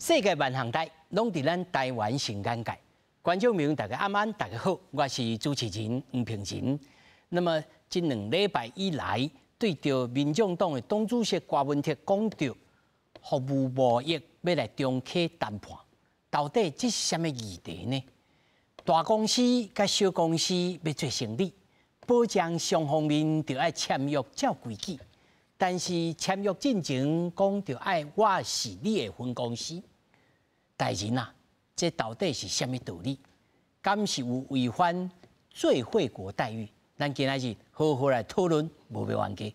世界万行台，拢伫咱台湾新眼界。观众朋友，大家晚安，大家好，我是主持人黄平仁。那么，这2礼拜以来，对着民众党的党主席郭文铁讲到服务贸易要来中企谈判，到底这是什么议题呢？大公司甲小公司要做生意，保障双方面就要签约照规矩。但是签约进前讲就爱我是你的分公司，大人啊，这到底是什么道理？敢是有违反最惠国待遇？咱今仔日好好来讨论，无要冤家。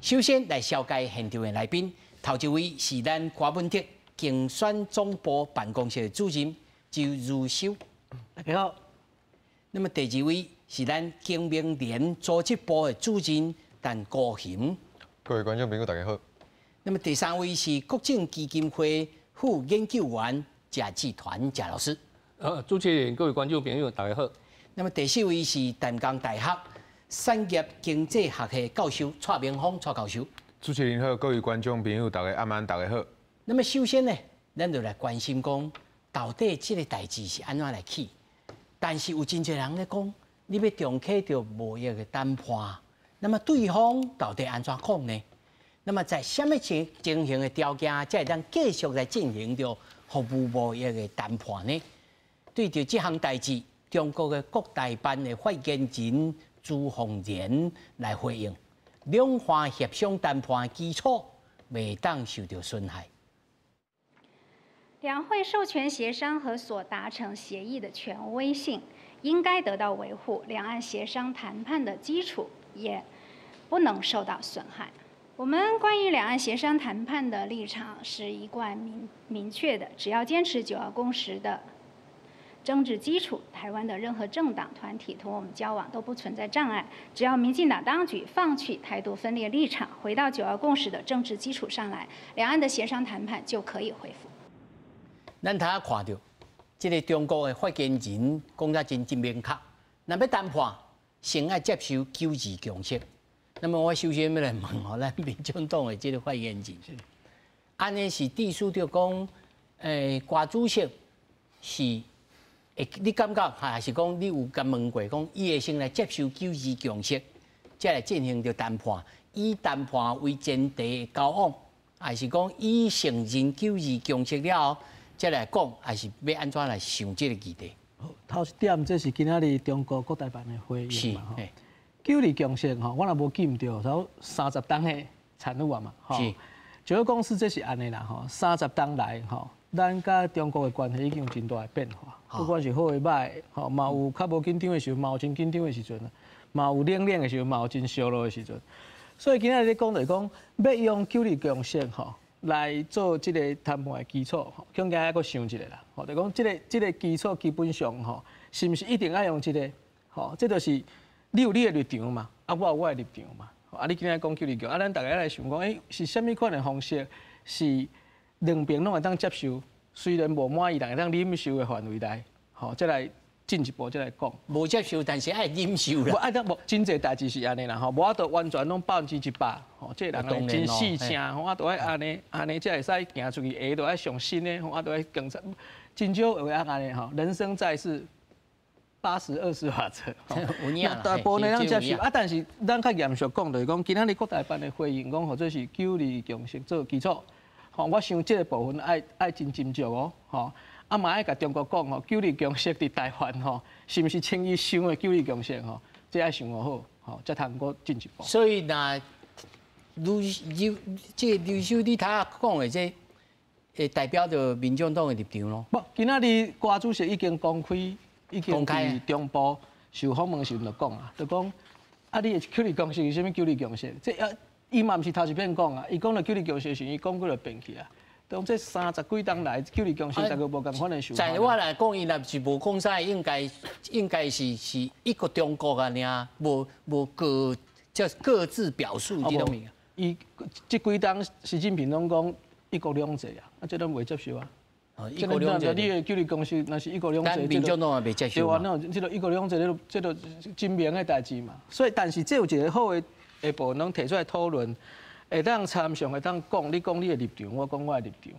首先来紹介現場的來賓，頭一位是咱郭文鐵競選總部辦公室的主任周如修，大家好。那麼第二位是咱經明聯組織部的主任陳國賢，各位觀眾朋友大家好。那麼第三位是國政基金會副研究員賈志團賈老師，主持人各位觀眾朋友大家好。那麼第四位是淡江大學產業經濟學系教授蔡明峰蔡教授，主持人好，各位觀眾朋友大家晚安，大家好。那麼首先呢，咱就來關心講，到底這個代誌是安怎來起？但是有真濟人咧講，你要中企着貿易嘅談判，那麼對方到底安怎講呢？那麼在什麼情形嘅條件，才會當繼續來進行着服務貿易嘅談判呢？對着這項代誌，中國嘅國台辦嘅發言人朱鳳蓮來回應，兩方協商談判基礎未當受到損害。兩會授權協商和所達成協議的權威性應該得到維護，兩岸協商談判的基礎也不能受到損害。我們關於兩岸協商談判的立場是一貫明確的，只要堅持9·2共識的政治基礎，台灣的任何政黨團體同我們交往都不存在障礙。只要民進黨當局放棄台獨分裂立場，回到9·2共識的政治基礎上來，兩岸的協商談判就可以恢復。咱睇下看到，這個中國的發言人講得真明確，若要談判，先要接受9·2共識。那麼我首先要來問吼，咱民眾黨的這個發言人，安尼是意思着講，郭主席是，你感覺還是講你有甲問過，講伊會先來接受9·2共識，再來進行着談判，以談判為前提交往，還是講以承認9·2共識了後？再來講，還是要安怎來想這個議題？頭一點，這是今仔日中國國台辦的回應嘛？吼，9·2共識吼，我若無記唔對，有30檔的產物啊嘛，吼。9·2共識這是安尼啦，吼，30檔來吼，咱甲中國的關係已經有真大的變化，不管是好的歹的，吼，嘛有較無緊張的時候，嘛有真緊張的時陣啊，嘛有冷冷的時候，嘛有真燒落的時陣。所以今仔日咧講就講，要用9·2共識吼。來做這個談判的基礎，吼，應該還佫想一下啦。吼，就講這個基礎基本上，吼，是毋是一定要用這個？吼，這就是你有你的立場嘛，啊，我有我的立場嘛。啊，你今日講9·2共，啊，咱大家來想講，是啥物款的方式是兩邊攏會當接受，雖然無滿意，但會當忍受的範圍內，吼，再來進一步再來講。無接受，但是愛忍受啦。愛得無真濟代誌是安尼啦，吼，無法度完全攏100%，吼，這人係真細聲，吼，啊，都愛安尼才會使行出去，下都愛上新的，吼，啊，都愛更出，真少會安尼吼。人生在世，80-20法則，大部分人接受啊，但是咱較嚴肅講，就是講今仔日國台辦的回應講，或者是9·2共識做基礎，吼，我想這個部分愛真斟酌哦，吼。啊嘛愛甲中國講吼，9·2共識佇台灣吼，是毋是像伊想的9·2共識吼？這愛想好，吼，才通過進一步。所以那劉秀你他講的這，會代表着民眾黨的立場咯。不，今仔日郭主席已經公開，已經喺中部受訪問時就講啊，就講啊，你的9·2共識是啥物9·2共識？這伊嘛毋是頭一遍講啊，伊講了9·2共識時，伊講過就變去啊。當這30幾檔來9·2共識，大家無共款的想法。在我來講，伊若是無講啥，應該是一個中國啊，爾無各自表述這種物。伊這幾檔習近平攏講1國2制啊，啊這都袂接受啊。1國2制，你的9·2共識那是1國2制，但民眾黨也袂接受嘛。對啊，那這個1國2制，這個真明的代誌嘛。所以，但是這有一個好的下部分拢提出来讨论，会当参详，会当讲，你讲你的立场，我讲我的立场。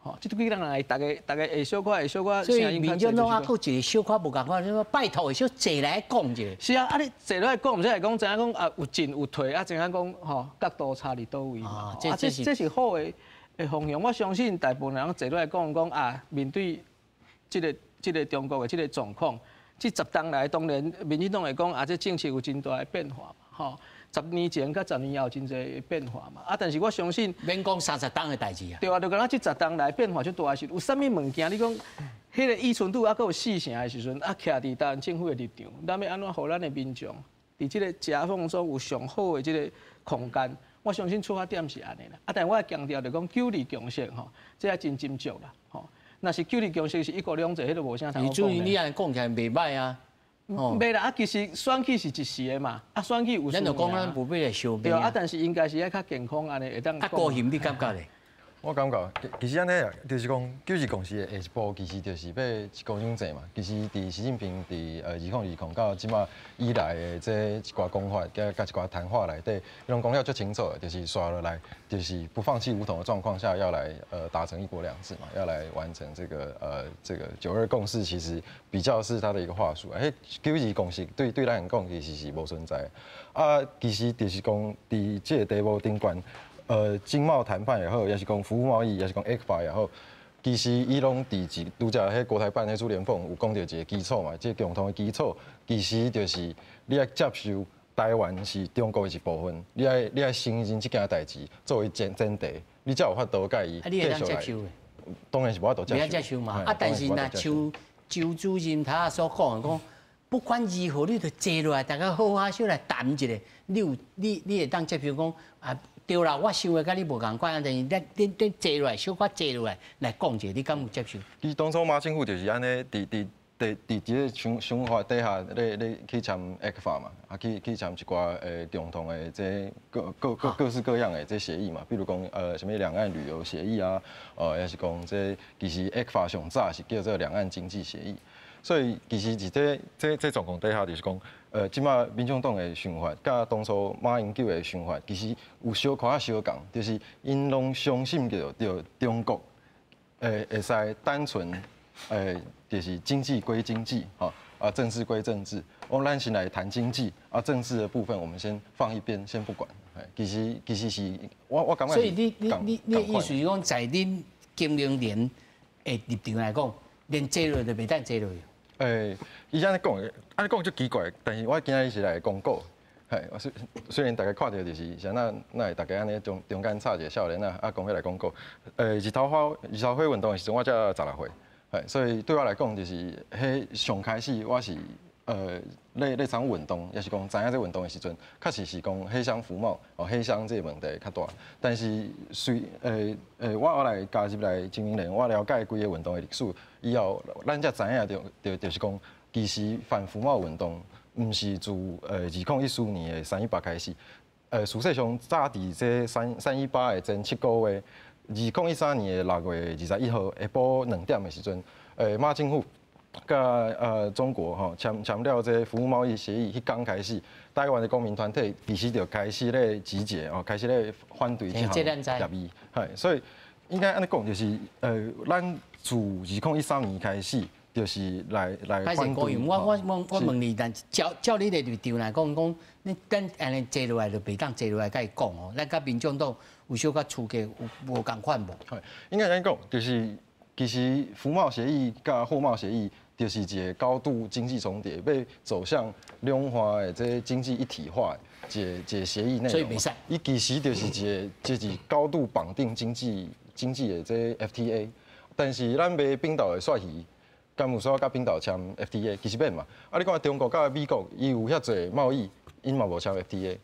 吼，即几人来，大家会小可所以民众党啊，佫一个小可无共款，你说拜托会小坐来讲者。是啊，你坐来讲，毋是来讲，怎样讲啊？有进有退，啊，怎样讲吼？角度差伫倒位嘛？这是好的方向。我相信大部分人坐来讲啊，面对即个中国的即个状况，这10年来，当然民进党会讲啊，这政策有真大的变化嘛，吼。10年前甲10年后真侪变化嘛，但是我相信免讲30档的代志啊。对啊，就讲这10年来变化就大是，有啥物物件？你讲，迄个依存度还佫有4成的时阵，啊，徛伫台湾政府的立场，咱要安怎互咱的民众伫即个夹缝中有上好的即个空间？我相信出发点是安尼啦。但我强调就讲9二共识吼，这也真斟酌啦吼。若是9二共识是1国2制，迄个无啥通讲。至于你安尼讲起来袂歹啊。袂啦，其实选举是一时的嘛，选举有。咱就讲咱不必来相比。对啊，但是应该是较健康安尼会当。高兴你感觉咧？我感觉其实安尼啊，就是讲9二共识的下一步，其实就是要1国2制嘛。其实伫习近平伫2020到即马以来的这一寡讲法，甲一寡谈话内底，伊拢讲了足清楚的，就是刷落来，就是不放弃武统的状况下，要来达成1国2制嘛，要来完成这个9·2共识，其实比较是他的一个话术。9二共识对咱来讲其实是无存在啊，其实就是讲伫这个地步顶悬。经贸谈判也好，也是讲服务贸易，也是讲 ECFA 也好，其实伊拢伫拄则迄国台办迄朱连凤有讲到一个基础嘛，即共同的基础，其实就是你要接受台湾是中国的一部分，你要承认即件代志作为前提，你才有法度甲伊继续来。当然是无法度接受。接受嘛，但是若像周主任他所讲，不管如何，你就坐落来，大家好好小来谈一下，你会当接受讲啊？对啦，我想的甲你无共款，但是你坐落来，小可坐落来讲者，你敢有接受？其实当初马政府就是安尼，伫即个想法底下，咧去签 ECFA 嘛，去签一寡共同的这各式各样的这协议嘛，比如讲什么两岸旅游协议啊，也是讲这其实 ECFA 上早是叫做两岸经济协议，所以其实伫这状况底下就是讲。即马民众党的想法，甲当初马英九的想法，其实有小可仔相共，就是因拢相信着中国，会使单纯，就是经济归经济，政治归政治。咱先来谈经济，政治的部分我们先放一边，先不管。其实是，我感觉。所以你的意思是讲，在恁经营连的立场来讲，连坐落都袂当坐落。伊安尼讲就奇怪，但是我今仔日是来公告，虽然大家看到就是像那大家安尼中间插一个少年讲起来公告，日头花运动的时阵我才16岁，所以对我来讲就是迄上开始我是咧参运动，也是讲知影这运动的时阵，确实是讲黑箱服贸黑箱这个问题较大，但是我来加入来经营连，我了解规个运动的历史以后，咱才知影就是讲。其实反服贸运动，毋是自2014年的3·18开始。事实上，早伫这3·18的前7个月，2013年的6月21号下晡2点的时阵，马政府甲中国签了这服务贸易协议，迄刚开始，台湾的公民团体其实就开始咧集结开始咧反对这项协议。所以应该安尼讲，就是咱自2013年开始。就是来反对。我问你，但照你的立场来讲，咱安尼坐落来就袂当坐落来甲伊讲哦。咱甲民众党有小可处境无共款无？应该安尼讲，就是其实服贸协议甲货贸协议，就是一个高度经济重叠，要走向两化的这经济一体化的一个协议内容。所以袂使。伊其实就是一个高度绑定经济的这 FTA， 但是咱卖冰岛的鳝鱼。敢有说甲冰岛签 FTA， 其实免嘛。你看中国甲美国，伊有遐侪贸易，因嘛无签 FTA。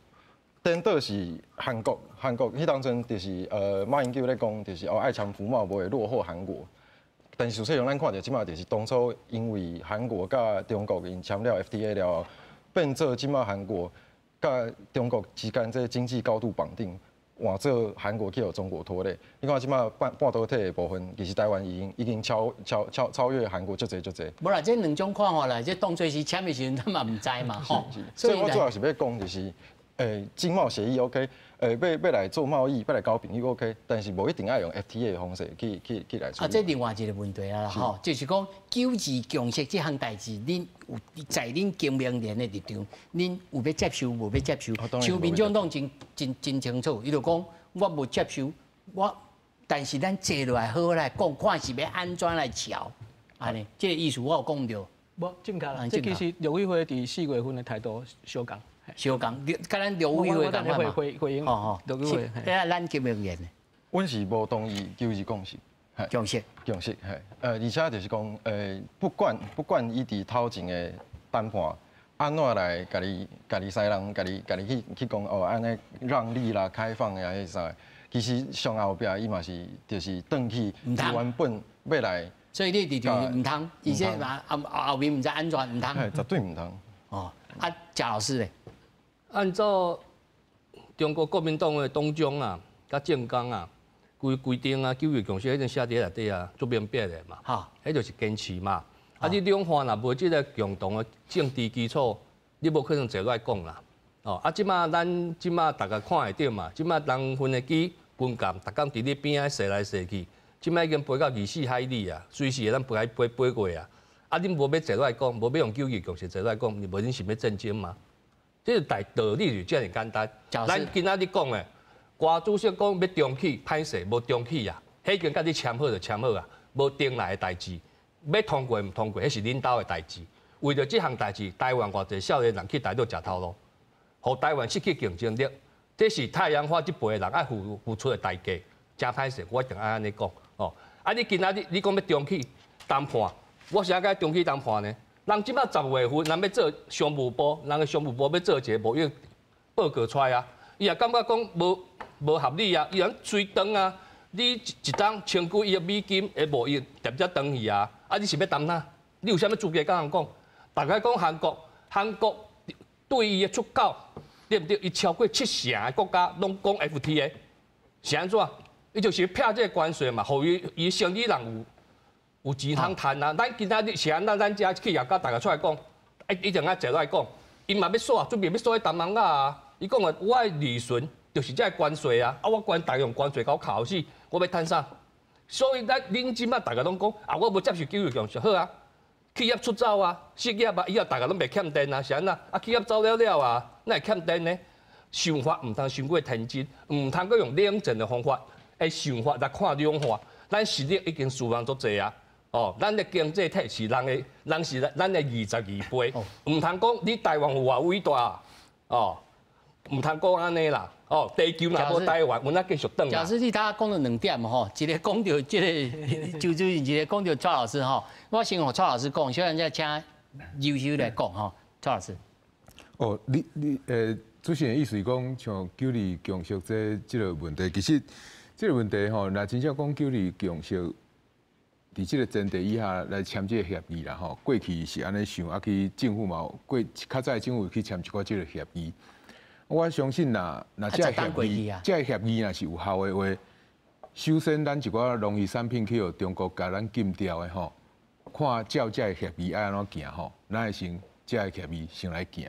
颠倒是韩国迄当阵就是马英九咧讲，就是爱签服贸无会落后韩国。但是事实上咱看到即马就是当初因为韩国甲中国因签了 FTA 了，变做即马韩国甲中国之间这经济高度绑定。换做韩国去互中国拖累，你看即马半导体的部分，其实台湾已经超越韩国足侪。无啦，这两种看法啦，这当作是签的时阵，咱嘛唔知嘛吼。所以我主要是要讲就是，经贸协议 OK， 要来做贸易，要来交朋友 OK， 但是无一定要用 FTA 的方式去来处理。这另外一个问题啊，吼，就是讲九二共识这项代志，恁有在恁经明年的立场，恁有要接受无要接受？像民众党真清楚，伊就讲我无接受，但是咱坐落来好好来讲，看是要安怎来调，安尼，这个意思我有讲唔对。无正确啦，这其实陆委会伫4月份的态度相共。相共，甲咱陆委会讲嘛，回应陆委会。咱金明年，阮是无同意9二共识，共识，而且就是讲，不管伊伫头前的谈判，安怎来家己西人，家己去讲哦，安尼让利啦、开放呀，迄啥，其实上后壁伊嘛是就是转去原本要来。所以你立场唔通，而且嘛后面唔知安全唔通，绝对唔通。哦，贾老师咧，按照中国国民党的党章啊、甲政纲啊、规定啊、9月共识迄阵写伫内底啊，做明白的嘛。哈，迄就是坚持嘛。啊，你两方若无即个共同的政治基础，你无可能坐来讲啦。哦，啊，咱即马大家看会到嘛，即马人分的机分监，逐工伫你边仔踅来踅去。即摆已经飞到24海里啊，随时咱飞过啊！啊，恁无要坐来讲，无要用9二共识坐来讲，你无恁想要战争吗？这个道理就这样简单。咱今仔日讲的，瓜主席讲要重启，歹势无重启啊，迄间甲你签好就签好啊，无定来的代志，要通过唔通过，迄是恁兜的代志。为着这项代志，台湾偌济少年人去台岛食头路，互台湾失去竞争力，这是太阳花这辈的人爱付出的代价。真歹势，我一定爱安尼讲。哦，啊！你今仔日你讲要重启谈判，我是该重启谈判呢？人即摆10月份，人要做商务部，人个商务部要做一个无用报告出来啊，伊也感觉讲无合理啊，伊人随长啊，你一张千几亿美金的无用，直接长去啊！啊，你是要谈哪？你有啥物资格甲人讲？大家讲韩国对伊的出口，对不对？伊超过7成的国家拢讲 FTA， 是安怎？伊就是撇这个关税嘛，互伊生意人有钱通赚啊！咱今仔日是安咱遮企业家大家出来讲，一定爱坐来讲，伊嘛要耍，准备要耍谈盟啊！伊讲的我的利润就是这个关税啊！啊，我大用关税搞考死，我要赚啥？所以恁即摆大家拢讲啊，我无接受9二共识好啊！企业出走啊，失业啊，以后大家拢袂欠电啊，是安那？啊，企业走了啊，哪会欠电呢？想法唔通伤过天真，唔通阁用冷静的方法。想法来看两化，咱实力已经输人足济啊！哦，咱的经济体是人是咱的22倍，唔通讲你台湾有偌伟大哦，唔通讲安尼啦！哦，地球若无台湾，阮仔继续等啊！假设你他讲到2点吼，一个讲到这个周主任，一个讲到蔡老师吼，我先和蔡老师讲，小人再请优秀来讲吼，蔡老师。哦，你主持人意思讲像9二共识这个问题，其实。这个问题吼，那真正讲9二共识，伫这个前提以下来签这个协议啦吼。过去是安尼想，啊去政府嘛，较早政府去签一寡这个协议。我相信那这个协议若是有效的话，首先咱一寡农业产品去互中国甲咱禁掉的吼，看照这个协议爱安怎行吼，咱会先这个协议先来行，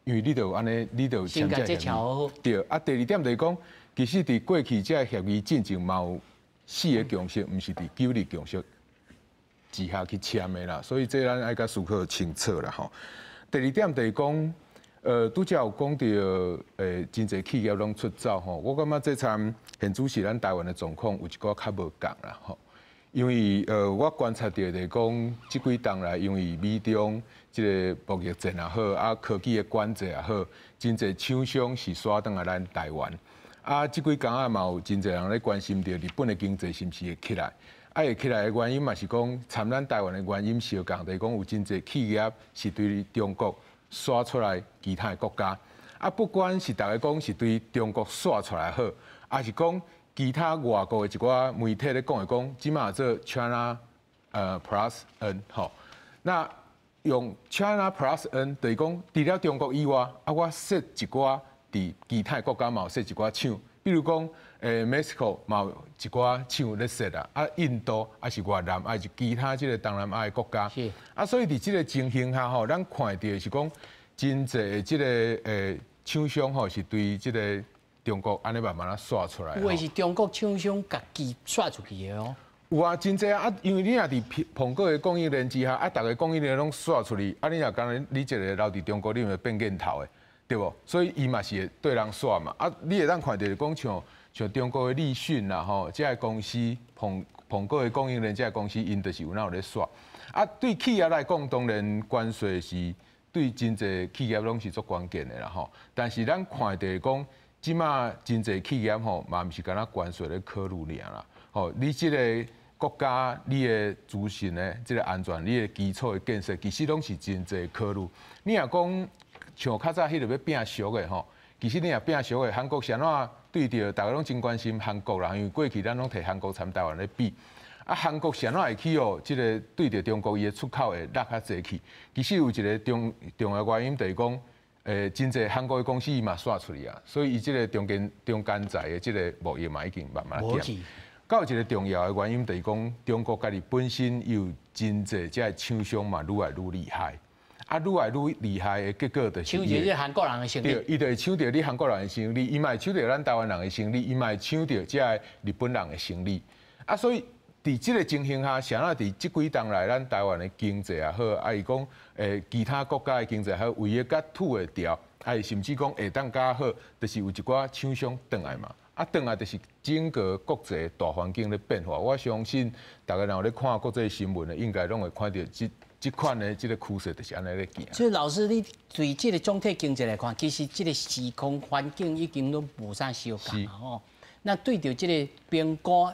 因为你著安尼，你著签这个协议。对，啊，第2点就是讲。其实伫过去这协议进前嘛有4个共识，毋是伫9二共识之下去签的啦，所以这咱爱甲思考清楚啦吼。第2点就是讲，拄则有讲到真侪企业拢出走吼，我感觉这参现主是咱台湾的状况有一个较无共啦吼。因为我观察到就是讲，即几冬来，因为美中即个贸易战也好，啊科技的管制也好，真侪厂商是刷转来咱台湾。啊，即几工啊嘛有真侪人咧关心着日本的经济是毋是会起来？啊，会起来的原因嘛是讲，参咱台湾的原因相共，就是讲有真侪企业是对中国刷出来其他的国家。啊，不管是大家讲是对中国刷出来好，还是讲其他外国的一寡媒体咧讲即马做 China Plus N 吼。那用 China Plus N， 就是讲除了中国以外，啊我设一寡。伫其他国家嘛有设一寡厂，比如讲，Mexico 嘛有一寡厂咧设啊，啊印度啊是越南，啊是其他即个东南亚的国家。啊，所以伫即个情形下吼，咱看到是讲真侪即个厂商吼是对即个中国安尼慢慢啊刷出来。有诶是中国厂商家己刷出去的哦。有啊，真济啊，因为你若伫苹果的供应链之下，逐个供应链拢刷出去，你若讲你一个留伫中国，你会变瘾头的，对无？所以伊嘛是会对人刷嘛。你会当看到讲像中国的立讯啦吼，这个公司苹果的供应链这个公司，因就是有咧刷。对企业来讲，当然关税是对真济企业拢是足关键的啦吼。但是咱看到讲，即马真济企业吼，嘛毋是干那关税咧考虑尔啦。吼，你即个国家你的资讯的即个安全，你的基础的建设，其实拢是真济考虑。你若讲像较早迄个要变俗的吼，其实你若变俗的，韩国是安怎对着大家拢真关心韩国啦，因为过去咱拢摕韩国参台湾咧比。韩国是安怎会去哦？即个对着中国伊的出口会落较济去。其实有一个重要原因，就是讲，真济韩国的公司伊嘛刷出去啊，所以伊即个中间材的即个贸易嘛已经慢慢减。到一个重要的原因，就是讲中国家己本身有真济即个厂商嘛愈来愈厉害，愈来愈厉害的结果就是抢着这韩国人的生意。对，伊就会抢着你韩国人的生意，伊嘛会抢着咱台湾人的生意，伊嘛会抢着即个日本人的生意。所以伫即个情形下，啥在伫即几当来，咱台湾的经济也好，伊讲其他国家的经济也好，唯一甲吐会掉，甚至讲会当较好，就是有一寡厂商转来嘛。转来就是整个国际大环境咧变化。我相信大家若咧看国际新闻的，应该拢会看到即款的即个趋势就是安尼咧行。所以老师，你对即个总体经济来看，其实即个时空环境已经都无啥相共啊吼。那对着即个苹果，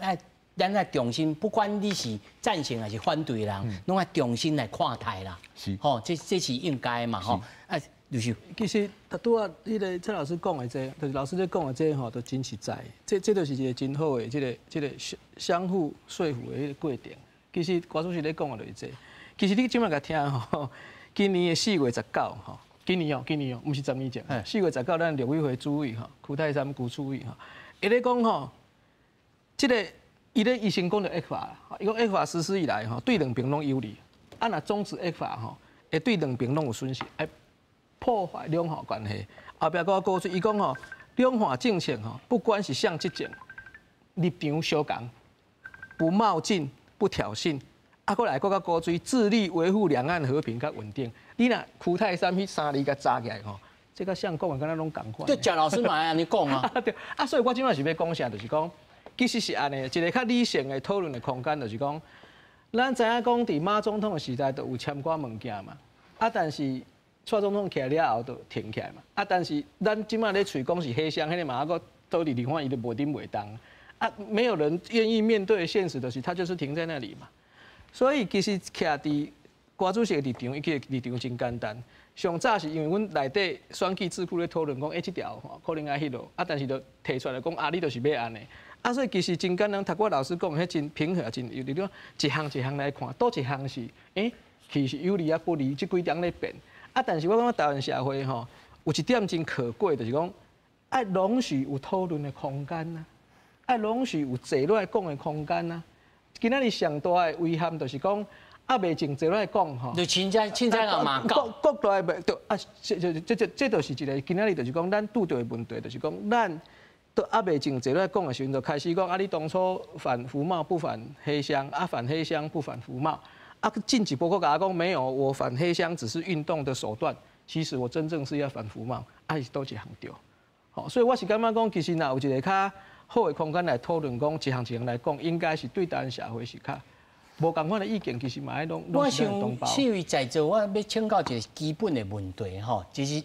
咱来重新，不管你是赞成还是反对的人，拢要重新来看待啦。是，吼，这是应该嘛，吼。就是其实拄啊，迄个蔡老师讲的这，就是老师咧讲的这吼，都真实在。这就是一个真好的，这个相互说服的迄个过程。其实郭主席咧讲的就是这。其实你今麦甲听吼，今年的4月19吼，今年哦，毋是10年前，4月19咱陆委会主委吼，邱泰山副主委吼，伊咧讲吼，这个。伊先讲着 F 法，伊讲 F 法实施以来吼，对两边拢有利。若终止 F 法吼，会对两边拢有损失，会破坏两岸关系。后壁搁告诉伊讲吼，两岸政策吼，不管是向即种立场相共，不冒进、不挑衅，搁来搁告诉致力维护两岸和平甲稳定。你若邱泰山迄3字甲扎起来吼，这甲像讲的敢若拢共款。对，蒋老师嘛安尼讲啊。对，所以我今麦是要讲啥，就是讲。其实是安尼，一个较理性的讨论的空间，就是讲，咱知影讲伫马总统的时代都有签寡物件嘛，但是蔡总统起来了后就停起来嘛，但是咱即马咧嘴讲是黑箱，迄个嘛个倒伫地方伊就无顶袂当，没有人愿意面对现实的是，他就是停在那里嘛。所以其实徛伫郭主席的立场，伊个立场真简单。上早是因为阮内底选举智库咧讨论讲，即条吼可能爱迄落，但是就提出来讲，你就是要安尼。所以其实真简单，读我老师讲，迄真平和，真有你讲一项来看，倒一项是，其实有利啊不利，即几点咧变。但是我感觉台湾社会吼，有一点真可贵，就是讲，爱容许有讨论的空间呐，爱容许有坐落来讲的空间呐。今仔日上大的遗憾就是讲，未前坐落来讲吼，就凊彩个嘛搞。国大的就这就是一个今仔日就是讲，咱拄到的问题，就是讲咱。都未正坐来讲的时阵，就开始讲你当初反服贸不反黑箱，反黑箱不反服贸，进一步佫甲我讲没有，我反黑箱只是运动的手段，其实我真正是要反服贸，是倒一项对。好，所以我是感觉讲，其实若有一个较好的空间来讨论，讲一项来讲，应该是对台湾社会是较无共款的意见，其实嘛爱拢是同胞。我想四位在座，我要请教一个基本的问题吼，就是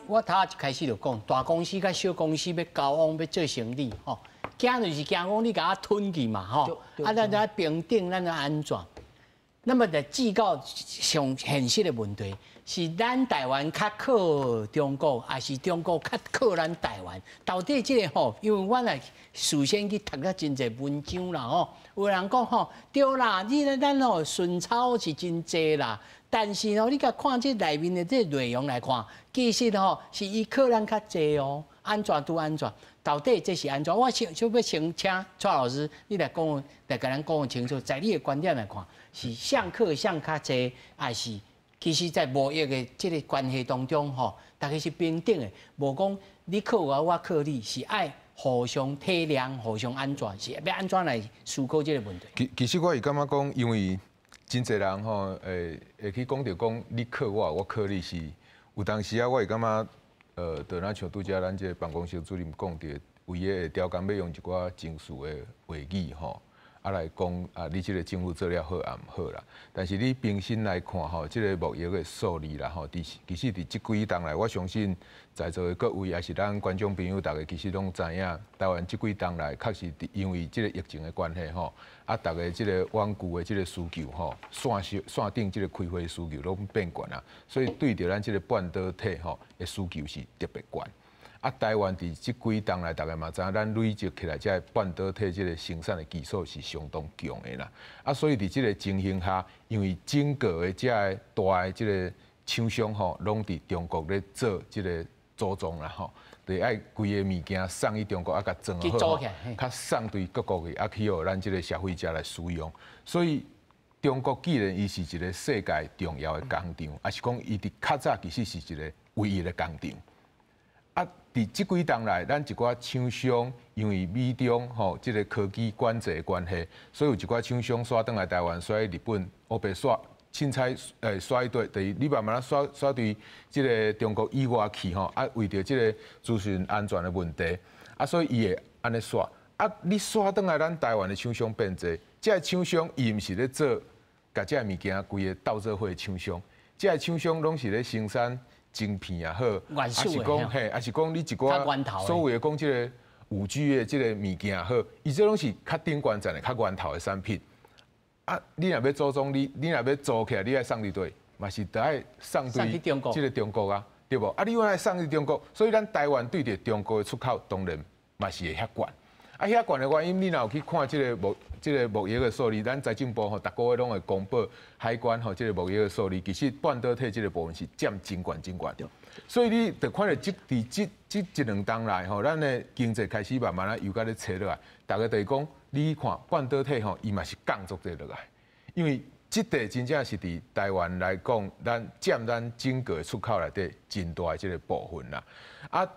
我头一开始就讲，大公司甲小公司要交往要做生意吼，惊就是惊讲你甲我吞去嘛吼，咱平等，咱安全。那么就至到上现实的问题，是咱台湾较靠中国，还是中国较靠咱台湾？到底这个吼，因为我来事先去读了真侪文章啦吼，有人讲吼，对啦，咱吼顺差是真济啦，但是吼，你甲看这内面的这内容来看，其实吼是伊靠咱较济哦，安全都安全。到底这是安全？我想要请蔡老师，你来讲，来甲咱讲清楚，在你的观点来看，是向客向较济，还是其实在贸易的这个关系当中，吼，大家是平等的，无讲你靠我靠你，是爱互相体谅、互相安全，是要安怎来思考这个问题。其实我是感觉讲，因为真侪人吼，会去讲着讲你靠我，我靠你是有当时啊，我会感觉，就那像拄则咱这办公室主任讲着，唯一会条件要用一寡情绪的话语吼。来讲你这个政府做了好也唔好啦，但是你平心来看吼，这个贸易的数字啦吼，其实伫这几冬来，我相信在座的各位也是咱观众朋友，大家其实拢知影，台湾这几冬来，确实因为这个疫情的关系吼，大家这个稳固的这个需求吼，线顶这个开发需求拢变悬啊，所以对着咱这个半导体吼的需求是特别悬。台湾伫即几冬来，大家嘛知影，咱累积起来，这半导体这个生产的技术是相当强的啦。所以伫即个情形下，因为整个的这大的这个厂商吼，拢伫中国咧做这个组装啦吼，就爱规个物件送去中国，甲装好，较送对各国的，去互咱这个消费者来使用。所以中国既然伊是一个世界重要的工厂，也是讲伊伫较早其实是一个唯一的工厂。伫即几冬来，咱一寡厂商因为美中吼即个科技管制的关系，所以有一寡厂商刷转来台湾，刷去日本、欧白刷，凊彩刷一堆，就是你慢慢刷对即个中国以外去吼，为着即个资讯安全的问题，所以伊会安尼刷。你刷转来咱台湾的厂商变济，即个厂商伊毋是咧做，甲即个物件规个斗做伙的厂商，即个厂商拢是咧生产。晶片也好，还是讲嘿，还是讲你一寡所谓的讲即个5G 的即个物件也好，伊这拢是较顶端站的、较源头的产品。你若要组装，你若要做起来，你爱送伫对，嘛是得爱送对即个中国啊，对无？你爱送去中国，所以咱台湾对着中国的出口，当然嘛是会遐悬。遐悬的原因，你若有去看即个贸易的数字，咱财政部吼，逐个月拢会公布海关吼即个贸易的数字，其实半导体即个部分是占真悬。所以你得看到即一两冬来吼，咱的经济开始慢慢啊又甲咧切落来，大家就是讲，你看半导体吼，伊嘛是降足者落来，因为即块真正是伫台湾来讲，占咱整个出口内底真大的即个部分啦。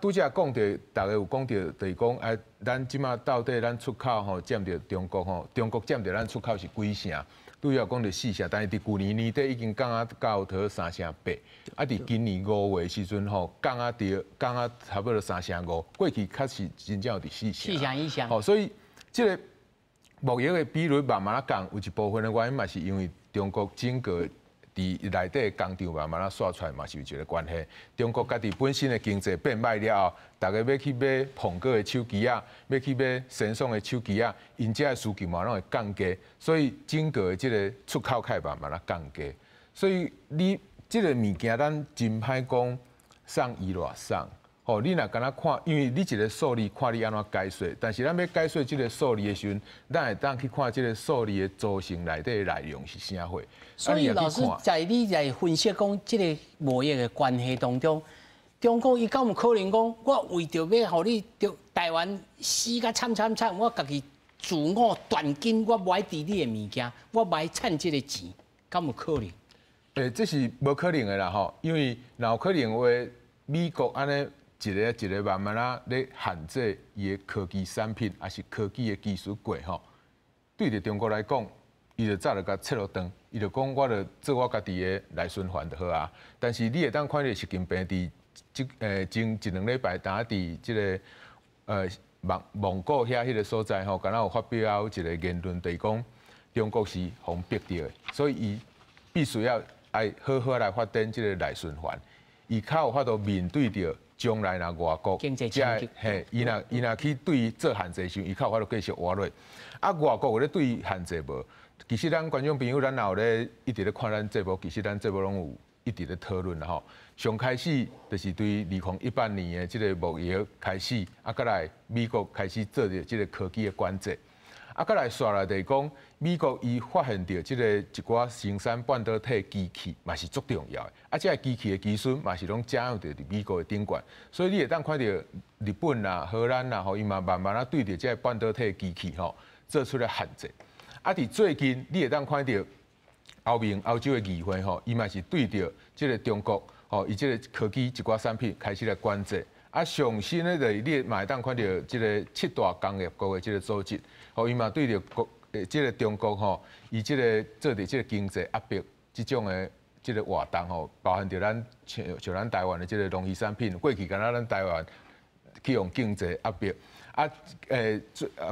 拄则讲着，大家有讲着，就是讲，咱即马到底咱出口吼占着中国吼，中国占着咱出口是几成？拄则讲着4成，但是伫去年年底已经降到3成8，伫今年5月时阵吼，降差不多3成5，过去确实真正有伫4成以上。所以即个贸易的比率慢慢降，有一部分的原因嘛是因为中国整个伫内底工厂慢慢刷出来嘛是有一个关系。中国家己本身的经济变歹了后，大家要去买苹果的手机啊，要去买神送的手机啊，因这的需求嘛拢会降低，所以整个即个出口开慢慢降低。所以你即个物件咱真歹讲送伊偌送。你若敢若看，因为你一个数字看你安怎解说，但是咱要解说这个数字的时阵，咱会当去看这个数字的组成内底的内容是啥货。所以老师在你在分析讲这个贸易的关系当中，中国伊敢有可能讲，我为着要互你台湾死甲惨，我家己自我断根，我买伫你的物件，我买趁这个钱，敢有可能？这是无可能的啦吼，因为若有可能话，美国安尼。一个慢慢啊，咧限制伊的科技产品，还是科技的技术过吼。对着中国来讲，伊就早就甲切落断，伊就讲我就做我家己的来循环就好啊。但是你会当看到习近平伫前一两礼拜，当伫即个蒙古遐迄个所在吼，敢若有发表一个言论，就是讲中国是互逼着的，所以伊必须要爱好好来发展即个来循环，伊较有法度面对着。将来若外国，伊若去对伊做限制时，伊较有法度继续活落。外国有咧对伊限制无？其实咱观众朋友，咱也有咧一直咧看咱节目，其实咱节目拢有一直咧讨论啦吼。上开始就是对2018年的即个贸易开始，再来美国开始做着即个科技的管制。再来刷来就是讲，美国伊发现到即个一寡生产半导体机器嘛是足重要的，即个机器的技术嘛是拢掌握着伫美国的顶端，所以你会当看到日本啦、荷兰啦，伊嘛慢慢对着即个半导体机器做出了限制。伫最近你会当看到欧洲的议会吼，伊嘛是对着即个中国吼，伊即个科技一寡产品开始来管制。啊，上新的就是你嘛会当看到即个7大工业国的即个组织，吼，伊嘛对着国即个中国吼，伊即个做伫即个经济压迫即种的即个活动吼，包含着咱像咱台湾的即个农渔产品，过去敢若咱台湾去用经济压迫，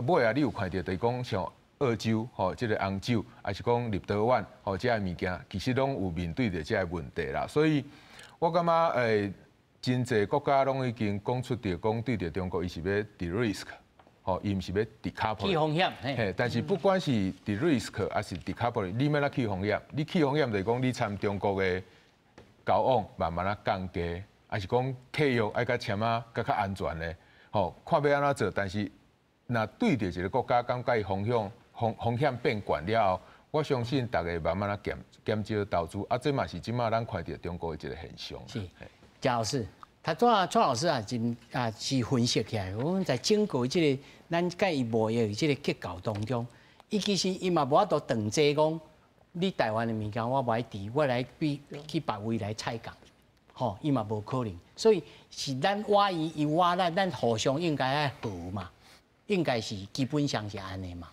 尾啊，你有看到就是讲像澳洲吼，即个红酒，还是讲立陶宛吼，即个物件，其实拢有面对着即个问题啦，所以我感觉真侪国家拢已经讲出着讲对着中国，伊是要 de-risk， 吼，伊毋是要 decouple。去风险，嘿，但是不管是 de-risk 还是 decouple， 你要哪去风险？你去风险就是讲你参中国的交往慢慢啊降低，还是讲契约爱甲签啊较安全的，吼，看要安怎做。但是若对着一个国家感觉伊风险变悬了后，我相信大家慢慢啊减少投资，啊，这嘛是即马咱看到中国的一个现象。是。贾老师，蔡老师是分析起来，我们在整个即个咱甲伊贸易即个结构当中，其实伊嘛无法度断济讲，你台湾的物件我买伫，我来去别位来采购，吼，伊嘛无可能，所以是咱挖伊挖咱互相应该爱和嘛，应该是基本上是安尼嘛。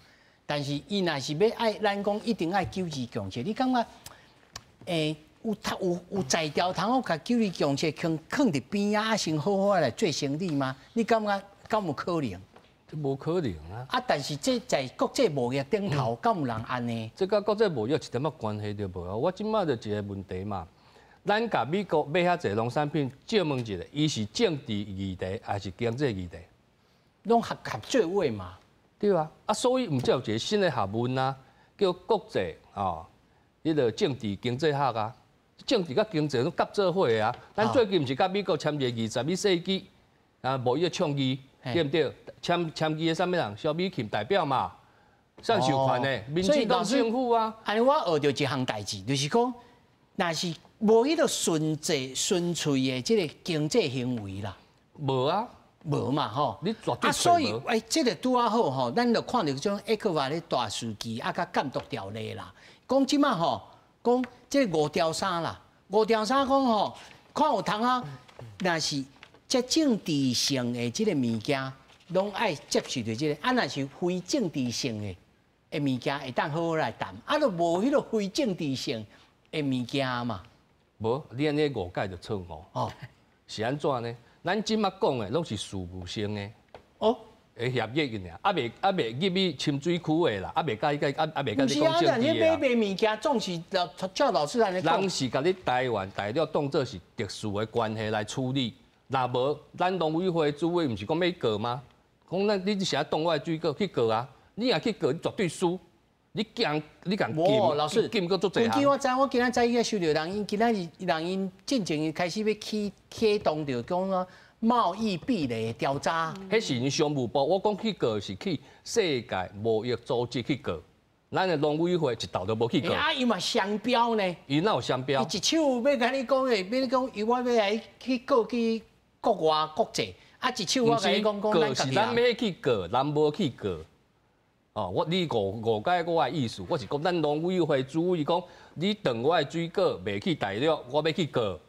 但是伊若是要爱咱讲一定爱九二共识，你感觉有材料通好甲九二共识放伫边啊，先好好来做生意吗？你感觉敢有可能？这无可能啊！啊，但是这在国际贸易顶头，敢有人安尼？这甲国际贸易一点仔关系都无啊！我即摆就一个问题嘛，咱甲美国买遐济农产品，借问一下，伊是政治议题还是经济议题？拢合作位嘛？对啊！啊，所以毋才有一个新的学问啊，叫国际迄个政治经济学啊。政治甲经济拢合做伙啊！咱最近毋是甲美国签一个21世纪贸易倡议，对毋对？签议的啥物人？萧美琴代表嘛，上授权的，民进党政府啊。安尼我学到一项代志，就是讲，若是无迄个纯粹的即个经济行为啦，无啊，无嘛吼。你绝对所以这个拄啊好吼，咱就看到种 ECFA 的大数据啊，甲监督条例啦，讲即马吼。讲这5条衫啦，5条衫讲吼，看有通啊，若是这政治性的这个物件，拢爱接受着这个；啊，若是非政治性的物件，会当好好来谈。啊，都无迄个非政治性的物件嘛。无，你安尼误解就错误。哦，是安怎呢？咱即马讲的拢是事务性的。哦。会协议个尔，未入去深水区的啦，未甲你讲政治的啦。不是啊，你买物件总是照老师安尼讲。人是甲你台湾大陆当作是特殊的关系来处理，若无咱农委会主委毋是讲要告吗？讲你是当我的水果去告啊？你若去告，你绝对输。你讲禁，老师禁个做侪项。我今仔早起收到人今仔日人因进前开始要启动着讲啊。贸易壁垒调查，迄是因商务部，我讲去告是去世界贸易组织去告，咱的农委会一道都无去告。啊，伊嘛商标呢？伊哪有商标？伊一手要甲你讲诶，要你讲，我要来去告去国外国际，啊一手我甲你讲告是咱要去告，咱无去告。哦，你误解我的意思，我是讲咱农委会主委讲，你当我的水果袂去大陆，我要去告。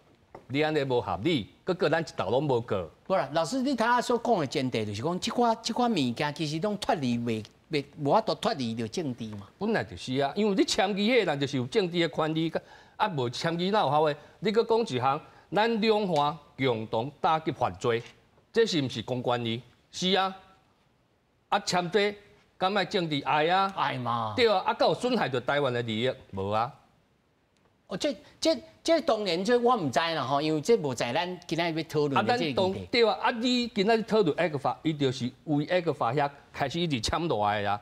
你安尼无合理，佮个咱一道拢无过。不啦，老师，你头下所讲的前提就是讲，即款物件其实拢脱离无法度脱离着政治嘛。本来就是啊，因为你签字迄人就是有政治的权利，啊无签字哪有效诶？你佮讲一项，咱两岸共同打击犯罪，这是毋是公权力？是啊，啊签这敢卖政治爱啊？爱嘛。对啊，啊敢有损害着台湾的利益？无啊。哦，这当然，这我唔知啦吼，因为这无在咱今仔要讨论的这个议题。对啊，啊你今仔讨论 ECFA， 伊就是为 ECFA 遐开始一直签落来啊。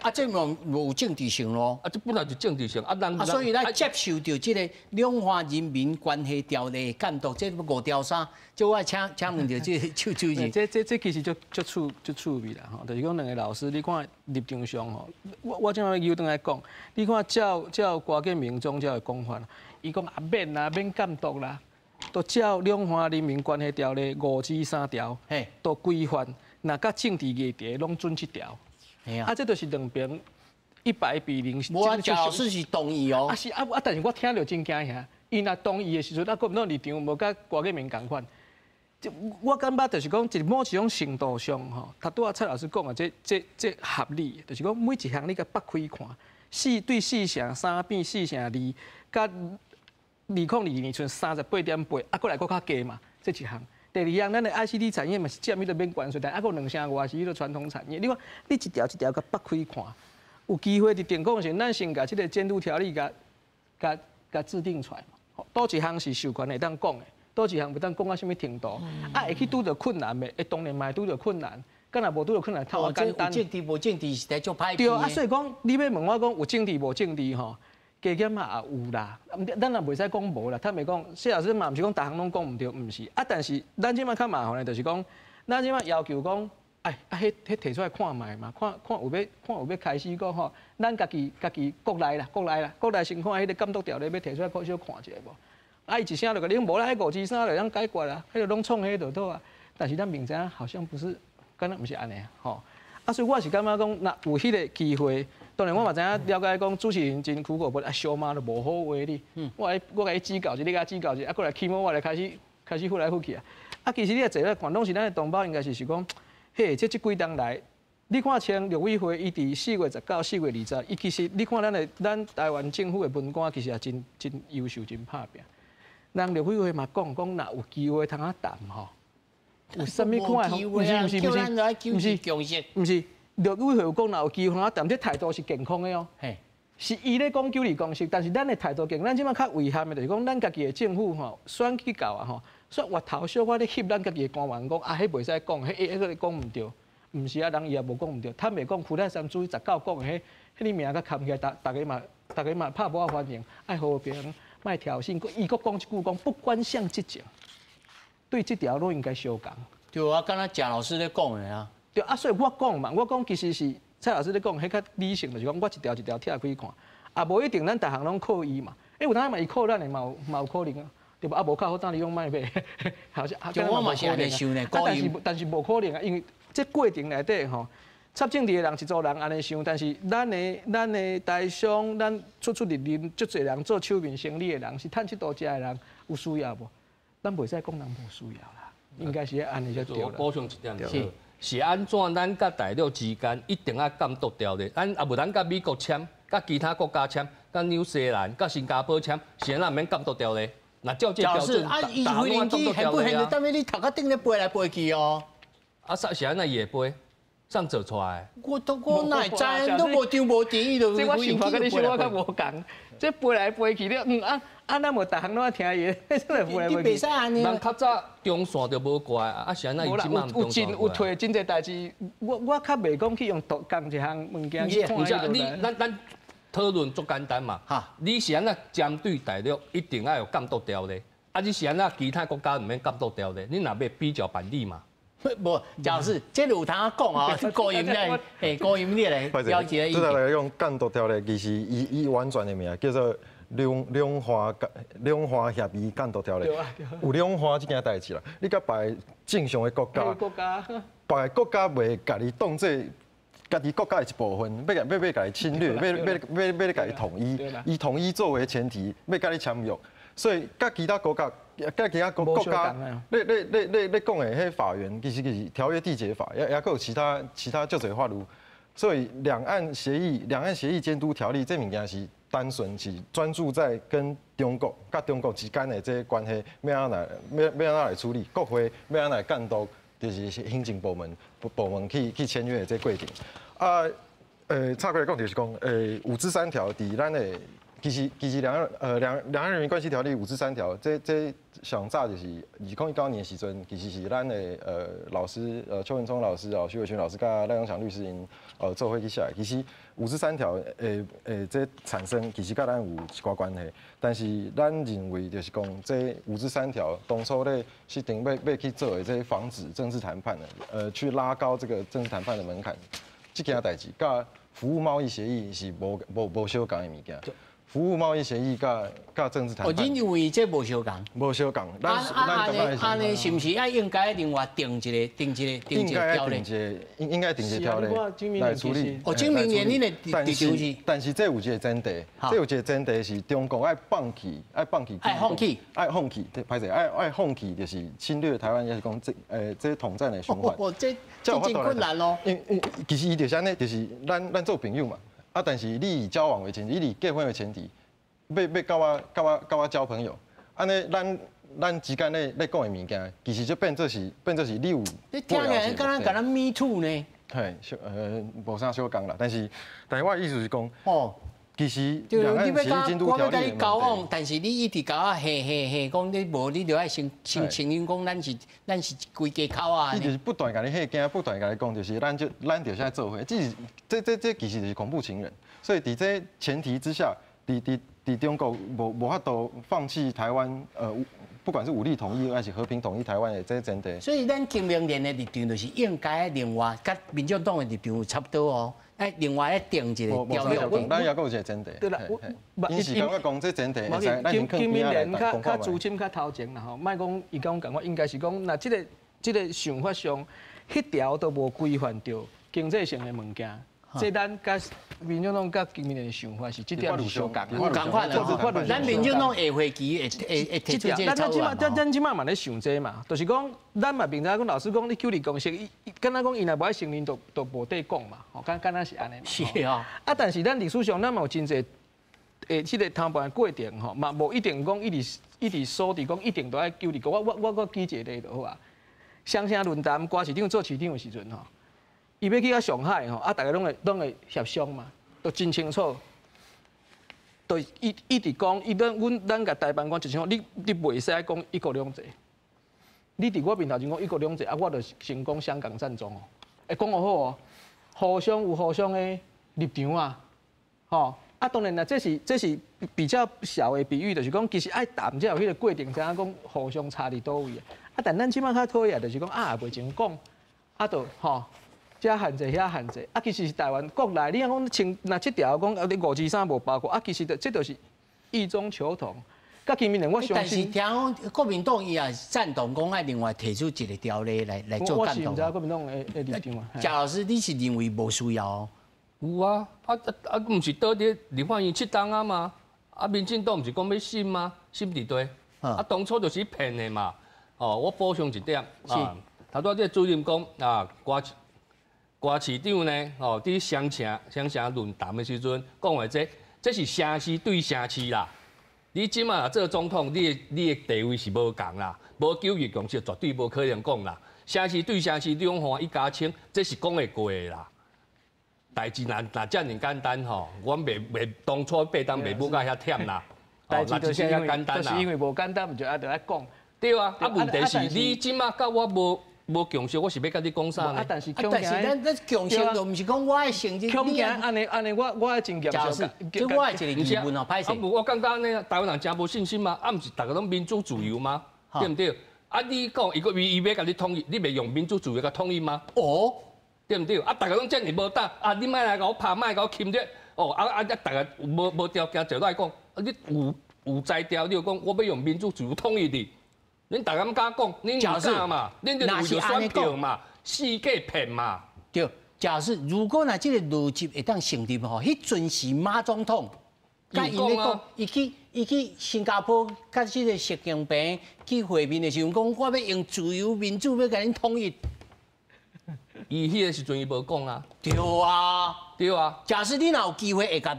啊，这无政治性咯。啊，这本来就政治性，所以咱接受到这个两岸人民关系条例监督，这5条衫，就我请问着这邱主任。这其实就趣味啦吼，就是讲两个老师，你看立场上吼，我正要又倒来讲，你看照瓜建明总这个讲法，伊讲免监督啦，都照两岸人民关系条例5至3条，都规范，那甲政治议题拢准1条。啊，这就是两边100-0，我贾老师是同意哦。是但是我听到真惊吓，伊若同意的时阵，国民党立场无甲郭建明同款。我感觉就是讲，某一种程度上吼，他拄啊蔡老师讲的这合理，就是讲每一项你甲擘开看，4对4乘3变4乘2，甲2002年剩38.8，啊，过来搁较低嘛，这一项。第二项，咱的 ICT 产业嘛是占迄个免关税，但啊，搁2成外是迄个传统产业。你看，你一条一条甲擘开看，有机会伫电工时，咱先甲这个监督条例甲制定出来嘛。倒一项是授权会当讲的。倒一项袂当讲到什么程度，会去拄着困难的，当然嘛会拄着困难。敢若无拄着困难，头简单。有政治无政治是在做歹。对啊，所以讲你要问我讲有政治无政治吼，加减嘛也有啦。咱也袂使讲无啦，坦白讲，谢老师嘛毋是讲逐项拢讲毋对，毋是。但是咱即摆较麻烦的，就是讲，咱即摆要求讲，迄摕出来看卖嘛，看有要开始讲吼，咱家己国内先看迄个监督条例要摕出来小小看一下无。伊一声就甲你无啦，迄5G3就当解决啦，迄个拢创迄就好啊。但是咱明知好像不是，敢若毋是安尼啊，吼。所以我是感觉讲，若有迄个机会，当然我嘛知影了解讲主持人真苦过，无小妈都无好话你。我甲伊指教一，你甲指教一，过来起码我来开始呼来呼去啊。其实你坐咧看，拢是咱的同胞，应该是讲，嘿，这几冬来，你看像陆委会伊伫4月19、4月20，伊其实你看咱台湾政府的文官其实也真优秀，真拍拼。人陆委会嘛讲，若有机会通啊谈吼，有啥物看？毋是，陆委会有讲，若有机会通啊谈，这态度是健康的哦。是伊咧讲9二共识，但是咱的态度健，咱即摆较遗憾的就是讲，咱家己的政府吼选举到啊吼，说话头小可咧翕咱家己的官员讲，迄袂使讲，迄个讲毋对，毋是啊，人伊也无讲毋对，坦白讲，富泰山主19讲的迄个名甲扛起来，大家嘛拍无欢迎，爱和平。卖挑衅，伊阁讲一句讲不关项即情，对这条路应该相共。对啊，刚才贾老师咧讲的啊。对啊，所以我讲嘛，我讲其实是蔡老师咧讲，迄较理性，就是讲我一条一条拆开看，无一定咱逐项拢靠伊嘛。有当嘛伊靠咱的嘛有可能啊，对吧？无靠好当你用卖买，好像就我嘛是安尼想呢，但是无可能啊，因为这过程内底吼。插政治的人一组人安尼想，但是咱的台商，咱出入人足侪人做手面生意的人，是趁这度食的人，有需要无？咱袂使讲人无需要啦，应该是安尼才对啦。我补充一点是安怎？咱甲大陆之间一定要监督条例，咱无咱甲美国签，甲其他国家签，甲纽西兰、甲新加坡签，是咱免监督条例。那照这标准，大陆监督条例啊。但是你头壳顶咧飞来飞去哦。是安那也飞。上做出来，我哪会知？都无张无电，伊就这我想法跟你想法较无共，这飞来飞去了，咱无逐项拢爱听伊，真系飞来飞去。你袂使安尼。人较早中线就无怪，是安那伊即马有退真侪代志，我较袂讲去用同一项物件去看咱讨论足简单嘛。你是安那针对大陆一定要有监督条例，你是安那其他国家唔免监督条例，你若要比较办理嘛。无，假是这有通啊讲啊，高音咧，高音咧来了解意见。这来用监督条例，其实伊完全的名叫做两华协议监督条例。有两华这件代志啦，你甲别正常的国家，别国家袂家己当做家己国家的一部分，要家己侵略，要家己统一，以统一作为前提，要家己签约。所以，甲其他国家，甲其他国家，你讲的迄法源，其实是条约缔结法，也有其他足侪法律。所以，两岸协议监督条例这物件是单纯是专注在跟中国之间的这关系，要安那来处理，国会要安那来监督，就是行政部门去签约的这规定。插过来讲就是讲，5至3条伫咱的。其实两岸人民关系条例5至3条，这上早就是2019年时阵，其实是咱的老师邱文聪老师徐伟群老师甲赖永祥律师因做伙去写。其实5至3条这产生其实甲咱有一寡关系，但是咱认为就是讲这5至3条当初咧是定要去做的这防止政治谈判的，去拉高这个政治谈判的门槛，这件代志甲服务贸易协议是无相共的物件。服务贸易协议甲政治谈判。恁认为这无相共？无相共。安尼是不是应该另外定一个条例？应该定一个条例来处理。证明原因的立场是，但是这有一个前提，这有一个前提是中国爱放弃，爱放弃，歹势，爱放弃，就是侵略台湾，也是讲这统战的循环。这真困难咯。其实伊就是安尼，就是咱做朋友嘛。啊，但是你以交往为前提，你以结婚为前提，要甲我交朋友，安尼咱之间咧讲的物件，其实就变做是你有。你听起来敢若甲咱 me too 呢？嘿，无啥相共啦，但是我的意思是讲，其实你两岸协议监督条例我要甲你交往，但是你一直甲我嘿，讲你无，你就爱承认讲咱是规家口啊。你就是不断甲你吓惊，不断甲你讲，就是咱就是在做伙，这其实就是恐怖情人。所以伫这前提之下，伫中国无法度放弃台湾不管是武力统一还是和平统一台湾的这个前提。所以咱经民联的立场就是应该另外，甲民进党的立场差不多哦。另外定一个条约，咱也有一个前提。对啦，因是感觉讲这前提，经民联较资深较头前啦吼，莫讲伊讲我应该是讲，那这个想法上，迄条都无规范到经济性的物件。这咱甲民进党甲经民联的想法是这点是相共，有共款的。咱民进党下会期会提出这个草案。咱即马嘛咧想这嘛，就是讲咱嘛明仔讲老师讲你九二共识，敢若讲伊若无爱承认，都无得讲嘛，吼，敢若是安尼。是啊。啊，但是咱历史上咱嘛有真侪即个谈判过程吼，嘛无一定讲一直锁伫讲一定都爱九二共。我举一个例就好啊。双城论坛瓜市长做市长的时阵吼。伊要去上海吼，大家拢会协商嘛，都真清楚，都一直讲，咱甲台办讲就像你袂使讲一国两制，你伫我面头前讲一国两制，我就先讲香港战争哦，会讲好哦，互相有互相的立场啊，吼，当然啦，这是比较小的比喻，就是讲其实爱谈才有迄个过程，知影讲互相差伫倒位但咱即摆较讨厌就是讲袂前讲，就吼。遮限制，遐限制，其实是台湾国内，你讲那这条讲你523无包括，其实这就是异中求同。甲经民联，我相信。但是听讲国民党伊也赞同讲爱另外提出一个条例来做监督。我是唔知国民党的立场啊。贾老师，你是认为无需要？有啊，毋是倒伫立法院7党啊嘛？民进党毋是讲要审吗？审伫对。当初就是骗的嘛。我补充一点啊，头拄这主任讲瓜市长呢，伫双城论坛的时阵讲话这是城市对城市啦。你即马做总统，你的地位是无共啦，无9二共识绝对无可能讲啦。城市对城市两岸一家亲，这是讲会过的啦。代志若遮尔简单吼，我袂当初8党袂母甲遐忝啦。代志就是因为无简单，就爱讲。对啊，问题是你即马甲我无共识，我是要甲你讲啥呢？但是咱共识就毋是讲我爱承认。共识安尼，我爱真严肃。这我爱一个疑问哦，歹势。我感觉呢，台湾人真无信心嘛，毋是大家拢民主自由吗？对毋对？你讲伊要甲你统一，你袂用民主自由甲统一吗？对毋对？大家拢遮尔无胆，你莫来甲我拍，莫甲我侵略。大家无条件就来讲，你有才调，你就讲我要用民主自由统一你。恁大家敢讲，恁唔敢嘛？恁就为着选票嘛，四假骗嘛。对，假设如果那这个逻辑会当成立吼，迄阵是马总统，甲伊咧讲，伊去新加坡，甲这个习近平去会面的时候，讲我要用自由民主要甲恁统一。伊迄个时阵伊无讲啊。对啊。假设你若有机会会甲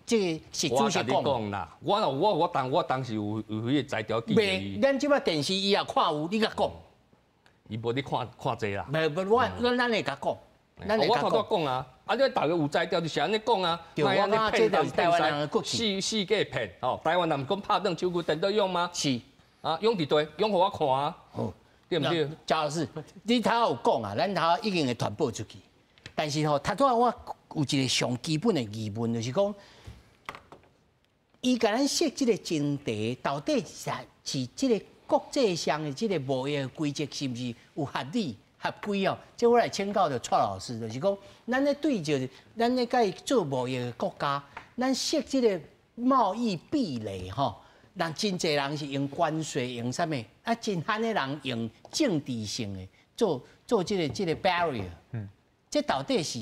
这个是主席讲啦，我当时有迄个材料记录。咱即摆电视伊也看有，你甲讲。伊无你看这啦。咱会甲讲。我头拄讲啊，你大家有材料就是安尼讲啊。对，我讲这就是台湾人的国气。四假骗台湾人讲拍凳手骨等到用吗？是。用伫对，用互我看啊。对毋对？贾老师，你头有讲啊，咱头已经会传播出去。但是头拄我有一个上基本的疑问，就是讲。伊甲咱设即个前提，到底是即个国际上的即个贸易规则是毋是有合理合规哦？即我来请教着蔡老师，就是讲，咱咧对着咱咧甲伊做贸易的国家，咱设即个贸易壁垒吼，人真侪人是用关税，用啥物？啊，真罕的人用政治性的做这个 barrier。这到底是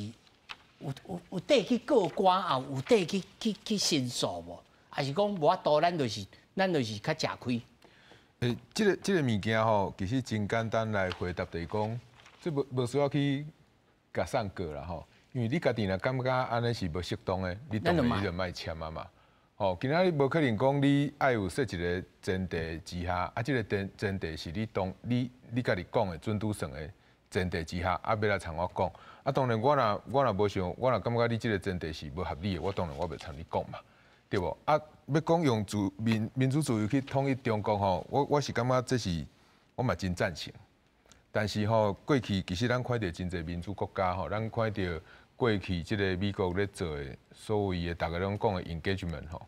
有底去过关啊，有底去申诉无？还是讲无法度，咱就是较吃亏？这个物件吼，其实真简单来回答，就是讲，这无需要去甲送过啦吼。因为你家己若感觉安尼是无适当的，你当然你就莫签啊嘛。吼，今仔日无可能讲你爱有设一个前提之下，啊，这个前提是你家己讲的准拄算的前提之下，啊，要来参我讲。啊，当然我若无想，我若感觉你这个前提是无合理的，我当然我袂参你讲嘛，对无？啊，要讲用民主自由去统一中国吼，我是感觉这是我嘛真赞成。但是吼，过去其实咱看到真侪民主国家吼，咱看到过去即个美国咧做的所谓的大家拢讲的 engagement 吼，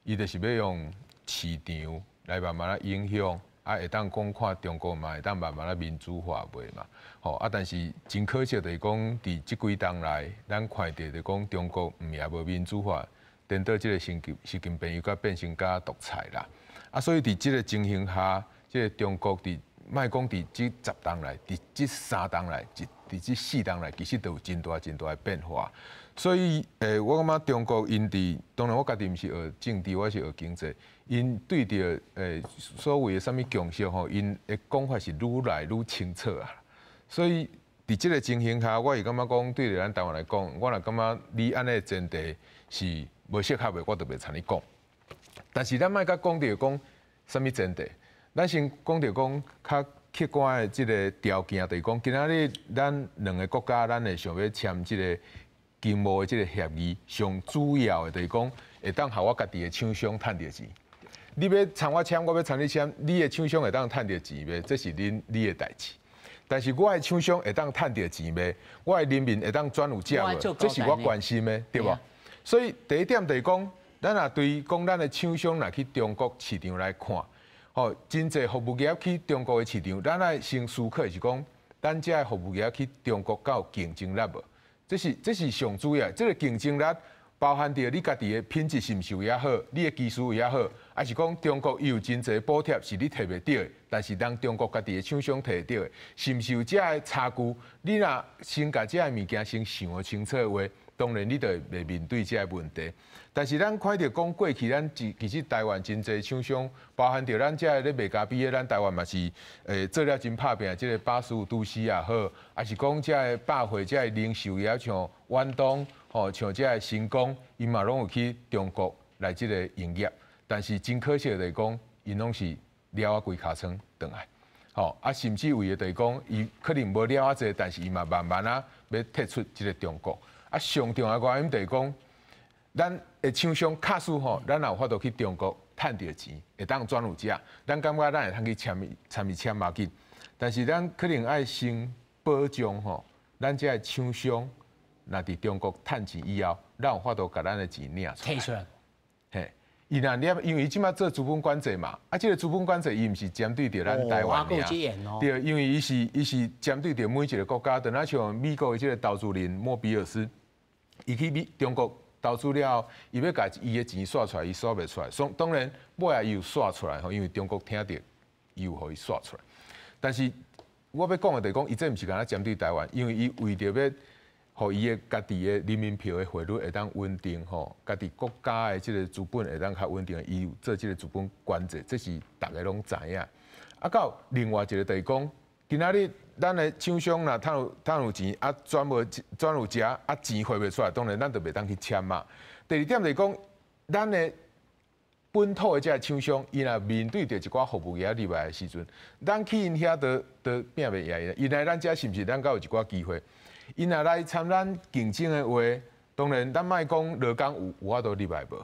伊就是要用市场来慢慢影响，啊会当讲看中国嘛会当慢慢民主化袂嘛，吼啊！但是真可惜就是讲，伫即几冬来，咱看到就讲中国也无民主化，颠倒即个习近平又甲变成甲独裁啦，啊！所以伫即个情形下，即个中国伫莫讲伫即10冬来，伫即3冬来，伫即4冬来，其实都有真大的变化。所以，我感觉中国因伫，当然我家己毋是学政治，我是学经济。因对着所谓的啥物共识吼，因的讲法是愈来愈清楚啊。所以伫即个情形下，我是感觉讲对着咱台湾来讲，我若感觉你安尼的前提是无适合的，我就袂参你讲。但是咱莫甲讲着讲啥物前提。咱先讲着讲较客观的即个条件，就是讲今仔日咱两个国家，咱会想要签即个经贸的即个协议，上主要的就是讲会当互我家己的厂商趁着钱。你要参我签，我要参你签，你的厂商会当趁着钱袂？这是你的代志。但是我的厂商会当趁着钱袂？我的人民会当转有食无？这是我关心的，对无？所以第一点就是讲，咱若对讲咱的厂商若去中国市场来看。吼，真侪服务业去中国的市场，咱爱先思考是讲，咱遮的服务业去中国够有竞争力无？这是上主要，这个竞争力包含着你家己的品质是毋是有也好，你的技术有也好，还是讲中国伊有真侪补贴是你摕袂到的，但是咱中国家己的厂商摕得到的，是毋是有遮的差距？你若先甲遮的物件先想清楚的话，当然你就袂面对遮个问题。但是咱看到讲过去，咱其实台湾真侪厂商，包含着咱遮咧卖咖啡的，咱台湾嘛是做了真拍拼，即个85都市也好，还是讲遮个百货、遮个零售业，像远东吼，像遮个新光，伊嘛拢有去中国来即个营业。但是真可惜就是讲，因拢是了啊规尻川转来，吼啊，甚至为了就是讲，伊可能无了啊济，但是伊嘛慢慢啊要退出即个中国。啊，上重要的原因就是讲。咱的厂商卡数吼，咱也有法度去中国趁着钱，会当转有食。咱感觉咱会通去签嘛紧，但是咱可能爱先保障吼，咱这厂商若伫中国趁钱以后，咱有法度甲咱的钱领出来。嘿，伊若领，因为伊即马做资本管制嘛，啊，这个资本管制伊毋是针对着咱台湾尔，对，因为伊是针对着每一个国家，等下像美国的这个投资人莫比尔斯，伊去中国。投资了，伊要甲伊的钱刷出来，伊刷袂出来。当然，尾仔伊有刷出来吼，因为中国听着，伊有互伊刷出来。但是我要讲的就是讲，伊这毋是干那针对台湾，因为伊为着要，互伊的家己的人民币的汇率会当稳定吼，家己国家的即个资本会当较稳定，伊有做即个资本管制，这是大家拢知影。啊，到另外一个就是讲，今仔日。咱的厂商若趁有钱，啊转有食，啊钱汇袂出来，当然咱就袂当去签嘛。第二点就是讲，咱的本土的这个厂商，伊若面对着一寡服务业入来的时阵，咱去因遐都拼袂赢伊。因来咱遮是毋是咱敢有一寡机会？因若来参咱竞争的话，当然咱莫讲劳工有法度入来无，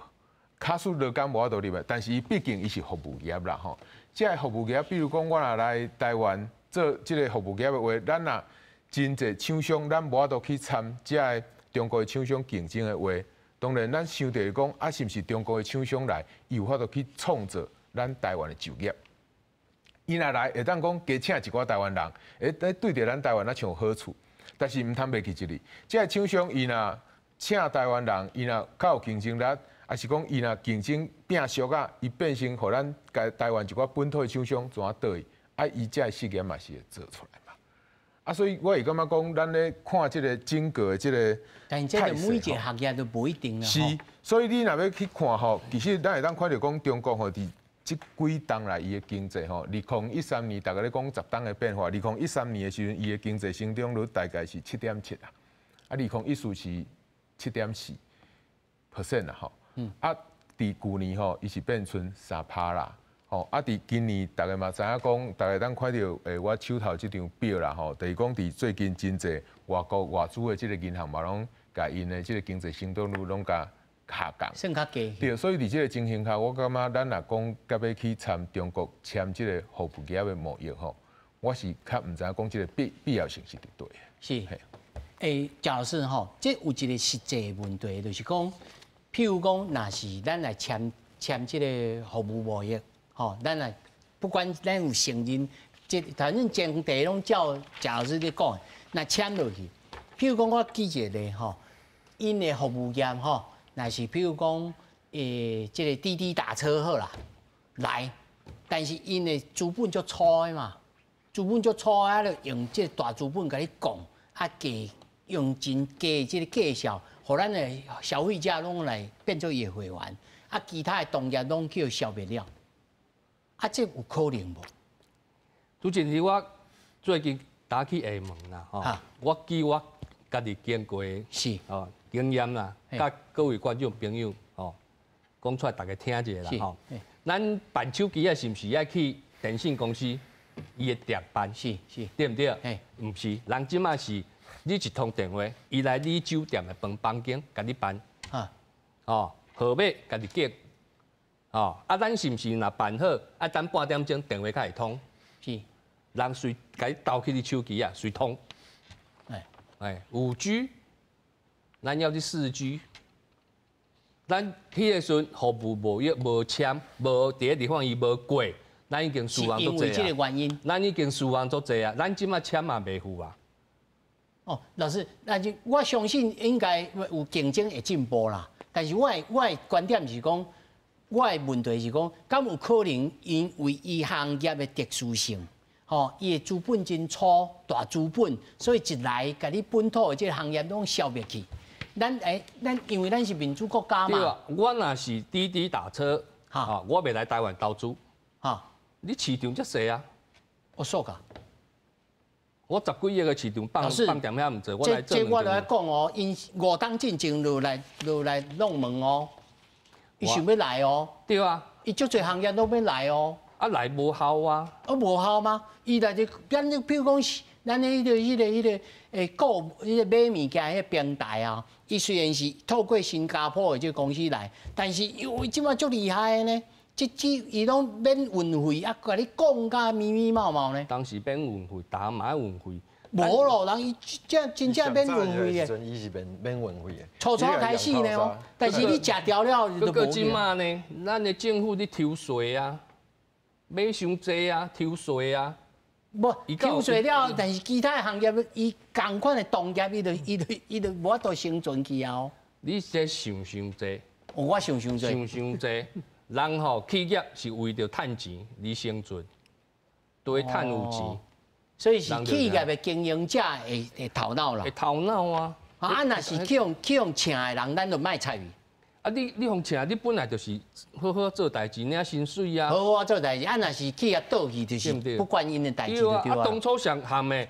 卡数劳工无法度入来，但是伊毕竟伊是服务业啦吼。这个服务业，比如讲我若来台湾。做即个服务业的话，咱若真侪厂商，咱无法度去参即个中国的厂商竞争的话，当然咱想着讲，啊是毋是中国的厂商来，伊有法度去创造咱台湾的就业？伊若来会当讲加请一寡台湾人，对着咱台湾啊像有好处，但是毋通袂记一哩。即个厂商伊若请台湾人，伊若较有竞争力，也是讲伊若竞争变俗啊，伊变成互咱台湾一寡本土的厂商怎啊倒去，啊，伊这实验嘛是会做出来嘛。啊，所以我会感觉讲，咱咧看即个整个的即个，但是这个每一个行业都不一定啦。是，所以你若要去看吼，其实咱会当看到讲中国吼，伫即几档来伊的经济吼，2013年大家咧讲10档的变化，2013年的时阵，伊的经济成長率大概是7.7啊，啊，2014是7.4% 啦吼。啊，伫舊年吼，伊是變成3%啦。吼，啊，伫今年大家嘛知影講，大家當看到我手頭即張表啦吼，就是講伫最近真濟外國外資的即個銀行嘛，攏甲因的即個經濟成長率攏甲下降。算較低。對，所以伫即個情形下，我感覺咱若講甲要去參中國簽即個服務業的貿易吼，我是較毋知影講即個必要性是絕對的。是。賈老師吼，即有一個實際問題，就是講，譬如講，若是咱來簽即個服務貿易。吼，咱来不管咱有承認，即反正前提攏照賈老師咧講，若簽落去，譬如講我舉一個例吼，因的服務業吼，若是譬如講即個滴滴打車好啦，來，但是因的資本足粗的嘛，資本足粗啊，就用即個大資本甲你講，啊價用真低即個價數，互咱的消費者攏來變做伊的會員，啊其他的同業攏叫消滅了。啊，這有可能無？拄前是我最近打去厦門啦，吼，我記我家己經過是哦經驗啦，甲各位觀眾朋友哦講出來，大家聽一下啦，吼。咱辦手機啊，是毋是要去電信公司伊的店辦？是，對毋對？毋是，人即馬是你一通電話，伊來你酒店的房間甲你辦，哦，號碼家己記。哦，啊，咱是毋是若辦好，啊，等半點鐘電話才會通？是，人隨家投去你手機啊，隨通。5G， 咱要去4G， 咱迄個時陣服務貿易無簽，無佇個地方伊無過，咱已經輸人足濟啊。是因為這個原因。咱已經輸人足濟啊，咱即馬簽嘛袂赴啊。哦，老師，但是我相信應該有競爭會進步啦。但是我的觀點是講。我的問題是講，敢有可能因為伊行業的特殊性，吼，伊的資本真粗，大資本，所以一來甲你本土的這個行業攏消滅去。咱因為咱是民主國家嘛。對啊，我若是滴滴打車，我袂來台灣投資，你市場遮細啊。我說噶，我10幾億個市場放店遐毋濟，我來做。這我來講哦，因5檔進前就來弄門哦。伊想要來哦，對啊，伊足濟行業都要來哦，啊來無效啊，無效嗎？伊來就咱比如講，咱迄個購買物件迄個平台啊，伊雖然是透過新加坡的這個公司來，但是伊即馬足厲害的呢，伊攏免運費，啊，甲你講甲密密麻麻呢。當時免運費，打買運費。無咯，人伊真正免運費的。伊是免運費的。初開始呢哦，但是你食掉了就無。即馬呢，咱的政府咧抽稅啊，買傷濟啊，抽稅啊。無抽稅了，但是其他行業伊同款的同業，伊就無法度生存去啊。你這想濟？我想濟。想濟，人吼企業是為着賺錢而生存，都會賺有錢。所以是企業的經營者的頭腦啦。頭腦啊！啊，若是去用請的人，咱就莫參與。啊，你用請，你本來就是好好做代志，領薪水啊。好好做代志，啊，若是企業倒去，就是不關因的代志就對啊。當初上含的，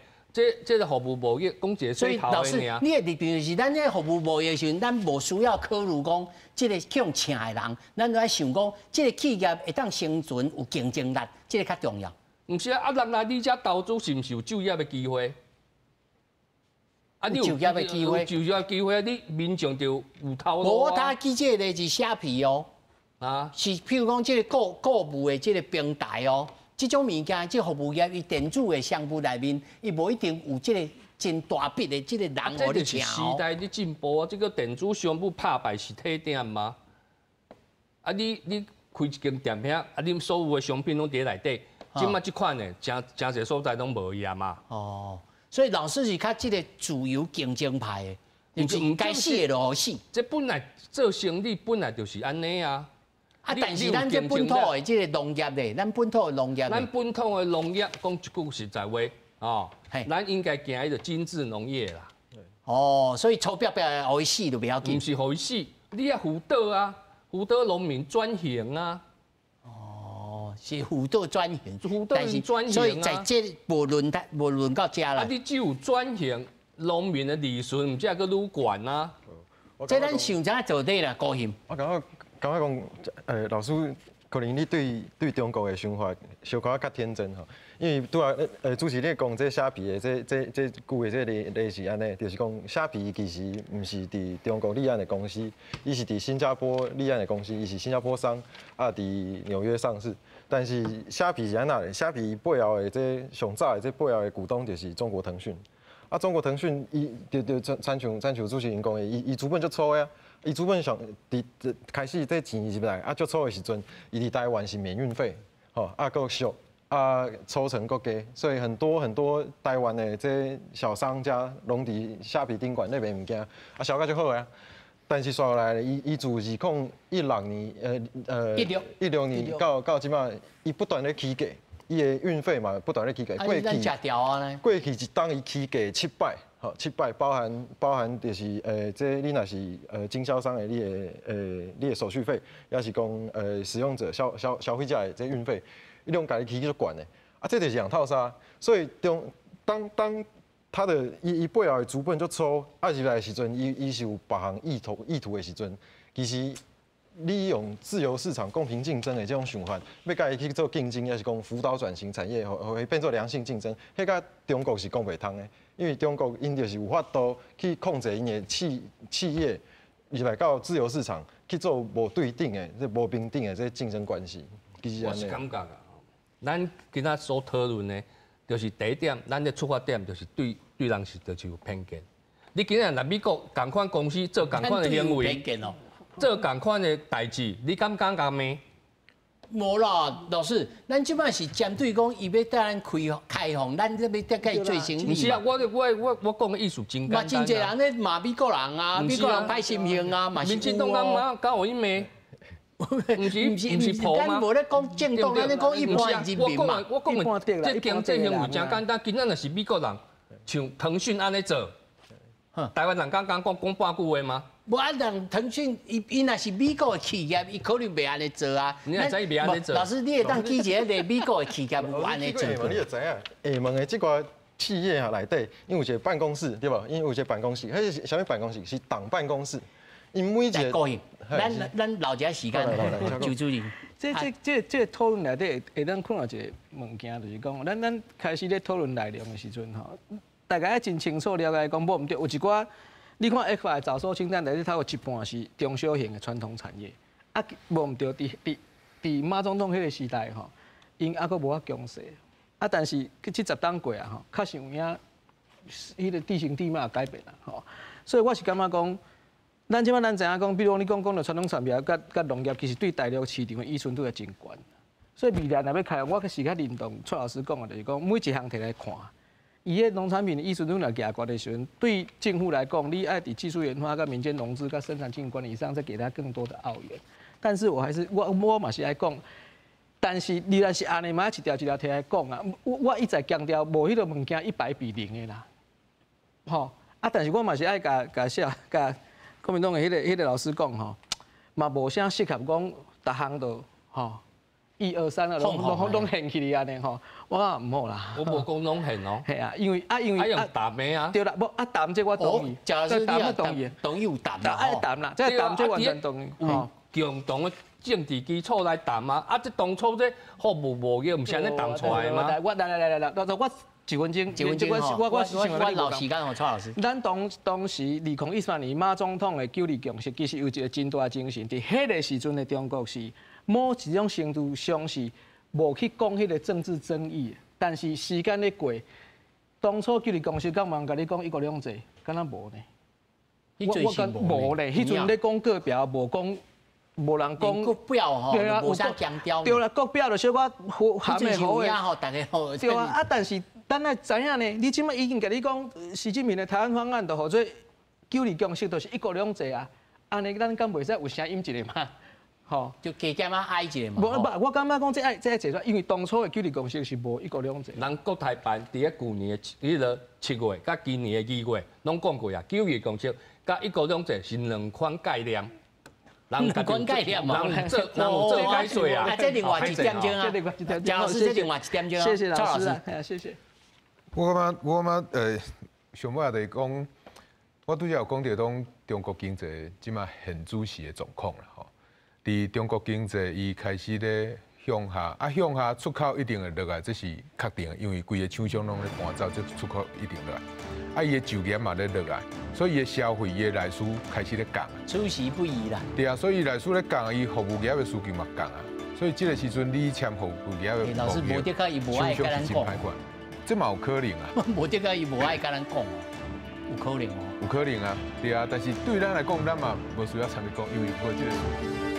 這個服務貿易講一個水頭的爾。所以老師，你的立場就是，咱這個服務貿易的時陣，咱無需要考慮講，這個去用請的人，咱就愛想講，這個企業會當生存有競爭力，這個較重要。唔是啊，人來你遮投資是毋是有就業的機會？啊，你有就業的機會，就業機會，你民眾就有頭路啊。我睇記這個是蝦皮哦，是譬如講這個購物的這個平台哦，這種物件，這服務業伊電子的項目裡面，伊無一定有這個真大筆的這個人互你請哦。時代的進步啊，這個電子商務拍敗實體店嘛。啊，你開一間店遐，啊，你所有的商品攏佇內底。即馬即款的，真儕所在攏無伊啊嘛。哦，所以老師是較即個自由競爭派的。唔该死的就死。这本来做生意本来就是安尼啊。啊，但是咱这本土的这个农业咧，咱本土的农业，咱本土的农业讲一句实在话，哦，咱应该行迄个精致农业啦。哦，所以粗白白互伊死都不要紧。唔是互伊死，你要辅导啊，辅导农民转型啊。哦，是辅导转型，辅导转型啊。所以在这无论到遮啦。啊，你只有转型，农民的利润唔才个愈悬啊。这咱想怎做对啦，高兴。我感觉讲，老师可能你对中国的想法小可较天真吼，因为拄啊，主持你讲这虾皮的这句的这例是安尼，就是讲虾皮其实唔是伫中国立案的公司，伊是伫新加坡立案的公司，伊是新加坡商啊，伫纽约上市。但是虾皮是安那咧？虾皮背后的这上早的这背后的股东就是中国腾讯。啊，中国腾讯伊就参像主持人讲的，伊资本就粗呀。伊资本上开始这钱入来，啊，足粗的时阵，伊伫台湾是免运费，吼，啊，够俗，啊，抽成够低，所以很多台湾的这小商家拢伫虾皮顶管咧卖物件，啊，销价就好啊。但是刷下来，伊自2016年，16年到即马，伊不断咧起价，伊的运费嘛不断咧起价，过去一档伊起价700。好，700包含就是这你若是经销商的你的手续费，也是讲使用者消费者的这运费，伊种家己起去就管的，啊，这就是两套杀。所以当他的伊背后的资本就粗，啊入来的时阵，伊是有别项意图的时阵，其实利用自由市场、公平竞争的这种想法，要甲伊去做竞争，也是讲辅导转型产业，会变做良性竞争，迄甲中国是讲袂通的。因为中国因就是有法度去控制因的企业入来到自由市场去做无对等的、这无平等的这竞争关系。我是感觉啊，咱今仔所讨论的，就是第一点，咱的出发点就是对人是就是有偏见。你今日来美国同款公司做同款的行为，做同款的代志，你敢甲骂？无啦，老师，咱即摆是针对讲，伊要带咱开放，咱这要带伊做生意。不是啊，我讲的意思真简单。嘛，真侪人咧骂美国人啊，美国人歹心情啊，嘛是有哦。民进党敢有伊骂？唔是婆吗？咱无咧讲正当，咱咧讲一般人民嘛。我讲的这经济行为真简单，今仔若是美国人像腾讯安尼做，台湾人讲半句话吗？无啊，人腾讯伊若是美国的企业，伊可能袂安尼做啊。你也知伊袂安尼做。老师，你会当记一个美国的企业有安尼做？你就知影，厦门的这个企业啊内底，因为有一个办公室对吧？因为有一个办公室，迄是啥物办公室？是党办公室。因每一个高兴，咱留一下时间，周主任。这讨论内底会当看到一个物件，就是讲，咱开始咧讨论内容的时阵吼，大家要真清楚了解讲，无毋对，有一寡。你看 F 早收清单内底，它有一半是中小型的传统产业，啊，无毋对，伫马总统迄个时代吼，因还阁无法强势，啊，但是70档过啊吼，较像影，迄个地形地貌改变啦吼，所以我是感觉讲，咱即摆咱知影讲，比如你讲到传统产业甲农业，其实对大陆市场的依存度会真悬，所以未来若要开，我是较认同蔡老师讲的，就是讲每一项摕来看。伊个农产品的依存度若价高的时阵，对政府来讲，你爱伫技术研发、甲民间融资、甲生产经营管理上，再给他更多的澳元。但是我嘛是爱讲，但是你若是安尼嘛，一条一条摕来讲啊。我一再强调，无迄个物件100:0的啦，吼啊！但是我嘛是爱甲国民党的迄个老师讲吼，嘛无啥适合讲，逐项都吼。1、2、3啊，拢献起哩安尼吼，我讲唔好啦。我无讲拢献哦。系啊，因为用淡的啊。对啦，无淡这我同意。假如你同意有淡啦，爱淡啦，这淡这完全同意。有共同的政治基础来淡啊，啊，这当初这服务无业，唔是安尼淡出来吗？来，我1分钟，我老时间哦，蔡老师。咱当时2013年马总统的9日共识，其实有一个真大精神，伫迄个时阵的中国是。某一种程度上是无去讲迄个政治争议，但是时间咧过，当初9日共识敢茫甲你讲1国2制，敢若无呢？我讲无咧，迄阵咧讲国标，无讲无人讲国标吼，无啥强调。对啦，国标就小可含的好诶，大家好。对啊，但是咱来知影呢，你即摆已经甲你讲，习近平的台湾方案就或者九二共识就是一国两制啊，安尼咱敢袂使有声音一个嘛？吼，就加减啊爱一个嘛。我感觉讲这爱解决，因为当初的九二共识是无一国两制。咱国台办伫咧去年的7月，甲今年的2月，拢讲过啊，九二共识甲一国两制是两款概念。两款概念嘛，人做解说啊。这另外一点钟啊，蒋老师这另外一点钟啊。谢谢老师，谢谢。我感觉上尾就是讲，我拄则有讲到讲中国经济即马现主时的状况啦吼。伫中国经济伊开始咧向下，向下出口一定会落来，这是确定的，因为规个厂商拢咧搬走，这出口一定落来。伊的就业嘛咧落来，所以伊的消费、伊的内需开始咧降。出其不意啦。对啊，所以内需咧降，伊服务业的需求嘛降啊。所以这个时阵你签服务业的，老师无得个伊无爱甲咱讲，这嘛有可能啊。无得个伊无爱甲咱讲，有可能哦。有可能啊，对啊，但是对咱来讲，咱嘛无需要参与讲，因为无这个。